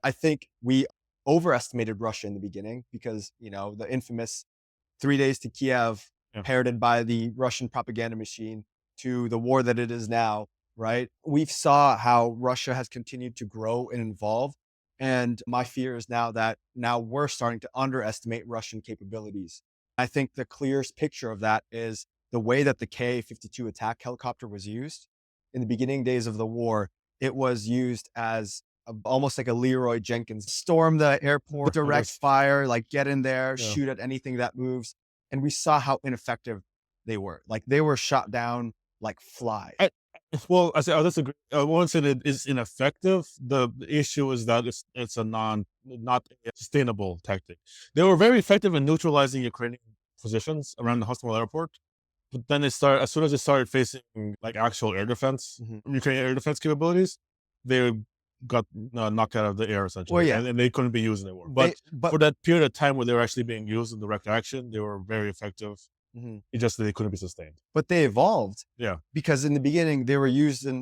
I think we overestimated Russia in the beginning because, the infamous 3 days to Kiev, Yeah. parroted by the Russian propaganda machine, to the war that it is now, right? We've saw how Russia has continued to grow and evolve. And my fear is now we're starting to underestimate Russian capabilities. I think the clearest picture of that is the way that the Ka-52 attack helicopter was used. In the beginning days of the war, it was used as almost like a Leroy Jenkins, storm the airport, I direct guess. fire, like get in there, Yeah. shoot at anything that moves. And we saw how ineffective they were. Like they were shot down like flies. I, well, I disagree. I won't say that it's ineffective. The issue is that it's a not a sustainable tactic. They were very effective in neutralizing Ukrainian positions around the Hostomel airport. But then as soon as they started facing like actual air defense, Mhm. Ukrainian air defense capabilities, they got knocked out of the air Well, essentially, yeah, and they couldn't be used anymore. they But but for that period of time where they were actually being used in direct action, they were very effective. mhm. It just they couldn't be sustained. But they evolved Yeah, because in the beginning they were used in,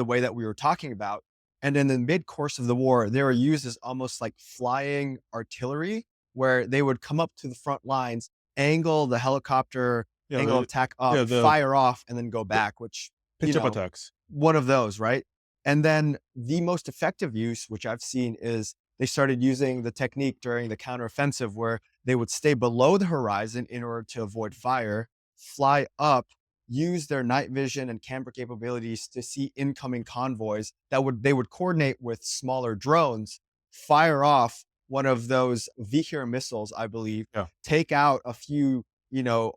the way that we were talking about. And in the mid course of the war, they were used as almost like flying artillery, where they would come up to the front lines, angle the helicopter, yeah, angle attack yeah. up, fire off, and then go back, which, you Pitch up know, attacks. one of those, right? And then the most effective use, which I've seen, is they started using the technique during the counteroffensive where they would stay below the horizon in order to avoid fire, fly up, use their night vision and camera capabilities to see incoming convoys they would coordinate with smaller drones, fire off one of those Vihir missiles, I believe, Yeah. take out a few,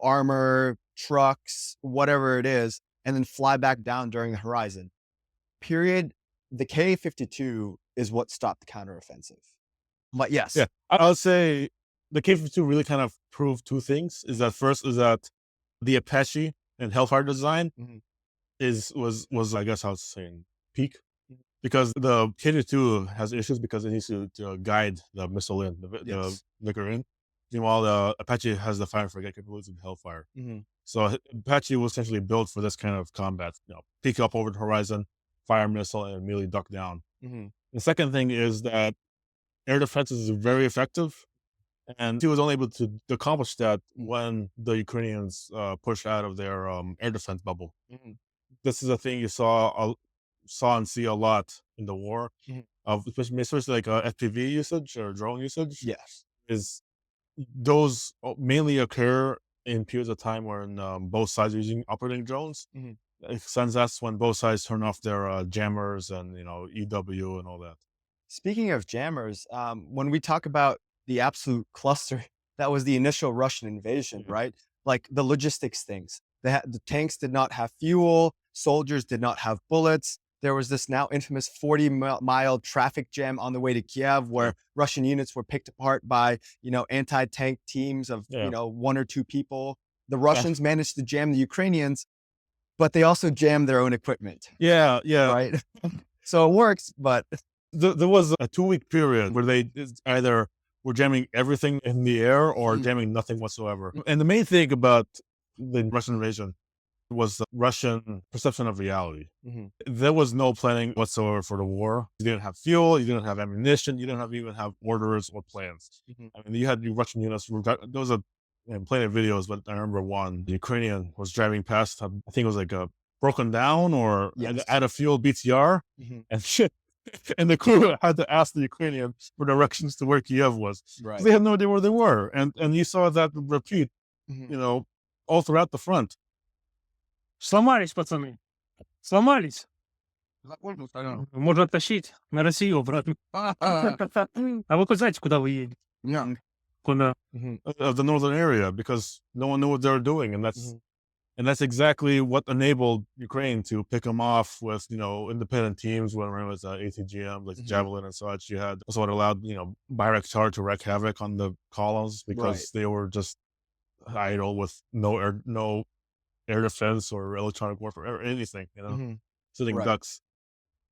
armor, trucks, whatever it is, and then fly back down during the horizon. Period. The Ka-52 is what stopped the counteroffensive. But Yeah, yes. I'll say the K-52 really kind of proved two things. Is that first is that the Apache and Hellfire design Mhm, was I guess I was saying peak, mhm. because the K-52 has issues because it needs to guide the missile in the Yes. liquor in. Meanwhile, the Apache has the fire and forget capabilities of Hellfire. Mhm, So Apache was essentially built for this kind of combat. Peek up over the horizon, fire a missile, and immediately duck down. mhm, The second thing is that air defense is very effective. And he was only able to accomplish that when the Ukrainians pushed out of their air defense bubble. mhm, This is a thing you saw and see a lot in the war, mhm. of especially like FPV usage or drone usage. Yes. Is those mainly occur in periods of time when both sides are using operating drones. Mhm. Since that's when both sides turn off their jammers and EW and all that. Speaking of jammers, when we talk about the absolute cluster that was the initial Russian invasion, Yeah. right? Like the logistics things. The tanks did not have fuel, soldiers did not have bullets. There was this now infamous 40-mile traffic jam on the way to Kiev Yeah. where Russian units were picked apart by, anti-tank teams of, Yeah. one or two people. The Russians managed to jam the Ukrainians, but they also jammed their own equipment, Yeah. Yeah. right? So it works, but There was a 2 week period where they either were jamming everything in the air or mm, jamming nothing whatsoever. And the main thing about the Russian invasion was the Russian perception of reality. mhm, There was no planning whatsoever for the war. You didn't have fuel, you didn't have ammunition, you didn't even have orders or plans. mhm. I mean, you had the Russian units. There was plenty of videos, but I remember one. The Ukrainian was driving past. I think it was like a broken down or Yes. out of fuel BTR, Mhm. and shit. And the crew had to ask the Ukrainians for directions to where Kiev was, because Right. they had no idea where they were. And you saw that repeat, Mhm. you know, all throughout the front. Сломались, пацаны, сломались. Закончил стоял. Можно тащить на Россию обратно. А вы знаете, куда вы едете? Yeah. Куда? Mhm. Of the northern area, because no one knew what they were doing, and Mhm. that's exactly what enabled Ukraine to pick them off with independent teams. When it was ATGM, like Mhm. Javelin and such, you had also what allowed Bayraktar to wreak havoc on the columns Right. because they were just idle with no air defense or electronic warfare or anything, Mhm. sitting Right. ducks.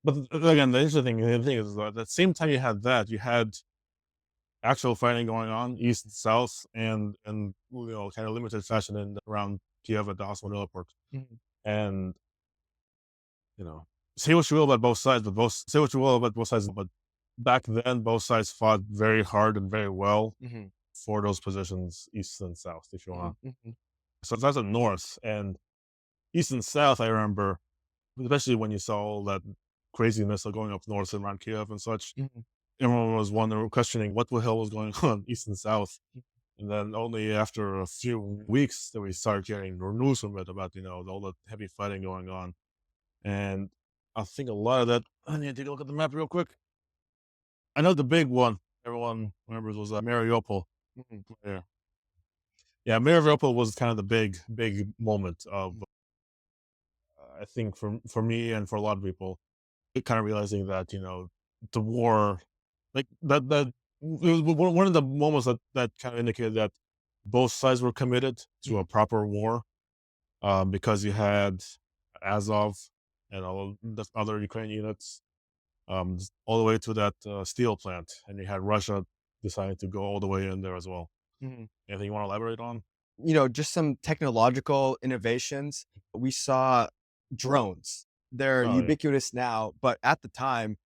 But again, the thing is that at the same time you had actual fighting going on east and south, and kind of limited fashion in around Kiev at the hospital airport. Mhm. And say what you will about both sides, but both say what you will about both sides, but back then, both sides fought very hard and very well Mhm, for those positions, east and south, if you want. mhm, mhm, So that's the north and east and south. I remember, especially when you saw all that craziness of going up north around Kiev and such. mhm, Everyone was wondering, questioning what the hell was going on east and south. And then only after a few weeks that we started getting news from it about, all the heavy fighting going on. And I think a lot of that, I need to take a look at the map real quick. I know the big one everyone remembers was Mariupol. mhm, Yeah. Yeah, Mariupol was kind of the big moment of, I think for me and for a lot of people, kind of realizing that, the war, like that it was one of the moments that kind of indicated that both sides were committed to a mhm, proper war, because you had Azov and all the other Ukrainian units, all the way to that steel plant, and you had Russia deciding to go all the way in there as well. mhm. Anything you want to elaborate on? Just some technological innovations. We saw drones. They're Oh yeah, ubiquitous now, but at the time,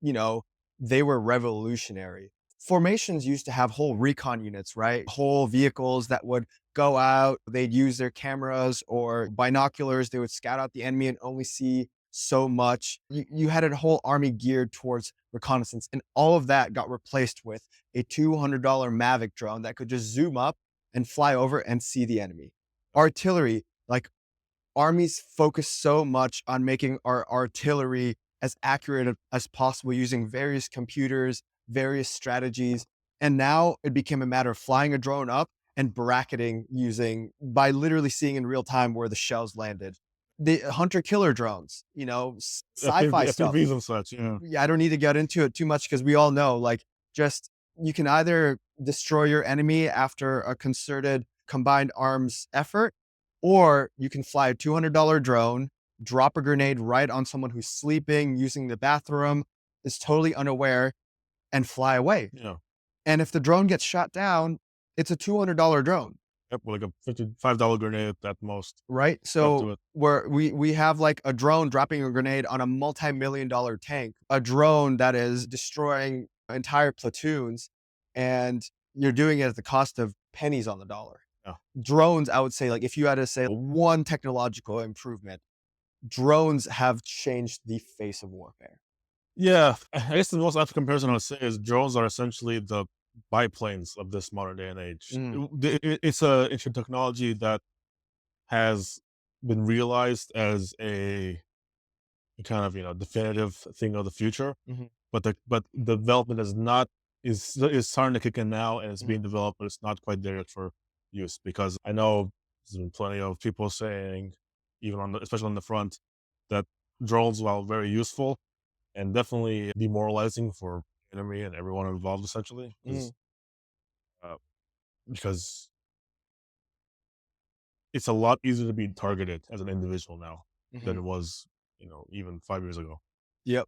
you know, they were revolutionary. Formations used to have whole recon units, right? Whole vehicles that would go out, they'd use their cameras or binoculars, they would scout out the enemy and only see so much. You had a whole army geared towards reconnaissance, and all of that got replaced with a $200 Mavic drone that could just zoom up and fly over and see the enemy. Artillery, like armies focus so much on making our artillery as accurate as possible using various computers, various strategies. And now it became a matter of flying a drone up and bracketing using by literally seeing in real time where the shells landed. The hunter killer drones, sci-fi stuff. FPVs and such. Yeah, Yeah, I don't need to get into it too much because we all know, like, just you can either destroy your enemy after a concerted combined arms effort, or you can fly a $200 drone, drop a grenade right on someone who's sleeping, using the bathroom, is totally unaware, and fly away. yeah. And if the drone gets shot down, it's a $200 drone. Yep, like a $55 grenade at most. Right? Up So to it. where we have like a drone dropping a grenade on a multi-million dollar tank, a drone that is destroying entire platoons, and you're doing it at the cost of pennies on the dollar. Yeah. Drones, I would say, like if you had to say one technological improvement, drones have changed the face of warfare. Yeah, I guess the most apt comparison I would say is drones are essentially the biplanes of this modern day and age. Mm, It's a technology that has been realized as a kind of definitive thing of the future, mhm, but the development is starting to kick in now, and it's mhm, being developed, but it's not quite there yet for use. Because I know there's been plenty of people saying, even especially on the front, that drones, while very useful and definitely demoralizing for enemy and everyone involved, essentially, mhm, uh, because it's a lot easier to be targeted as an individual now than mhm. it was, even 5 years ago. Yep.